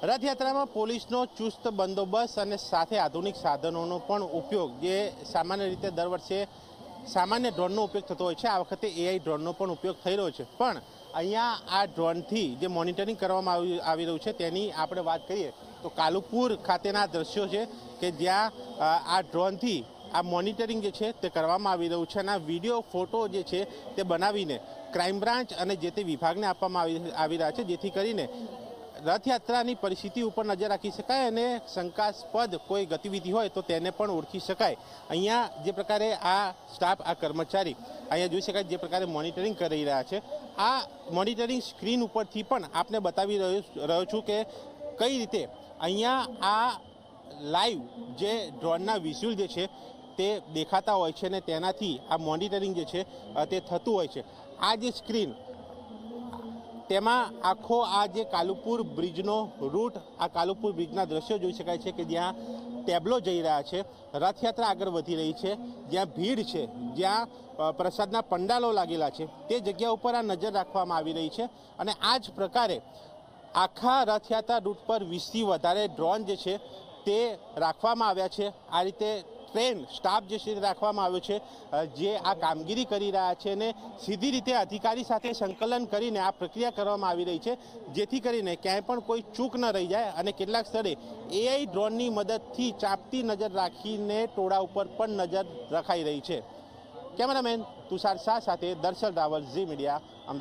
રથયાત્રામાં પોલીસનો ચુસ્ત બંદોબસ્ત અને સાથે આધુનિક સાધનોનો પણ ઉપયોગ જે સામાન્ય રીતે દર વર્ષે સામાન્ય ડ્રોનનો ઉપયોગ થતો હોય છે, આ વખતે એઆઈ ડ્રોનનો પણ ઉપયોગ થઈ રહ્યો છે। પણ અહીંયા આ ડ્રોનથી જે મોનિટરિંગ કરવામાં આવી રહ્યું છે તેની આપણે વાત કરીએ તો કાલુપુર ખાતેના દ્રશ્યો છે કે જ્યાં આ ડ્રોનથી આ મોનિટરિંગ જે છે તે કરવામાં આવી રહ્યું છે અને આ વિડીયો ફોટો જે છે તે બનાવીને ક્રાઇમ બ્રાન્ચ અને જે તે વિભાગને આપવામાં આવી રહ્યા છે, જેથી કરીને રથયાત્રાની પરિસ્થિતિ ઉપર નજર રાખી શકાય અને શંકાસ્પદ કોઈ ગતિવિધિ હોય તો તેને પણ ઓળખી શકાય। અહીંયા જે પ્રકારે આ સ્ટાફ, આ કર્મચારી અહીંયા જોઈ શકાય જે પ્રકારે મોનિટરિંગ કરી રહ્યા છે, આ મોનિટરિંગ સ્ક્રીન ઉપરથી પણ આપને બતાવી રહ્યો છું કે કઈ રીતે અહીંયા આ લાઈવ જે ડ્રોનના વિઝ્યુઅલ જે છે તે દેખાતા હોય છે અને તેનાથી આ મોનિટરિંગ જે છે તે થતું હોય છે। આ જે સ્ક્રીન તેમાં આખો આ જે કાલુપુર બ્રિજનો રૂટ, આ કાલુપુર બ્રિજના દ્રશ્યો જોઈ શકાય છે કે જ્યાં ટેબ્લો જઈ રહ્યા છે, રથયાત્રા આગળ વધી રહી છે, જ્યાં ભીડ છે, જ્યાં પ્રસાદના પંડાલો લાગેલા છે, તે જગ્યા ઉપર આ નજર રાખવામાં આવી રહી છે અને આ જ પ્રકારે આખા રથયાત્રા રૂટ પર 20થી વધારે ડ્રોન જે છે તે રાખવામાં આવ્યા છે। આ રીતે ટ્રેન સ્ટાફ જે છે રાખવામાં આવ્યો છે જે આ કામગીરી કરી રહ્યા છે અને સીધી રીતે અધિકારી સાથે સંકલન કરીને આ પ્રક્રિયા કરવામાં આવી રહી છે, જેથી કરીને ક્યાંય પણ કોઈ ચૂક ન રહી જાય અને કેટલાક સ્થળે એઆઈ ડ્રોનની મદદથી ચાંપતી નજર રાખીને ટોળા ઉપર પણ નજર રખાઈ રહી છે। કેમેરામેન તુષાર શાહ સાથે દર્શન રાવલ, ઝી મીડિયા, અમદાવાદ।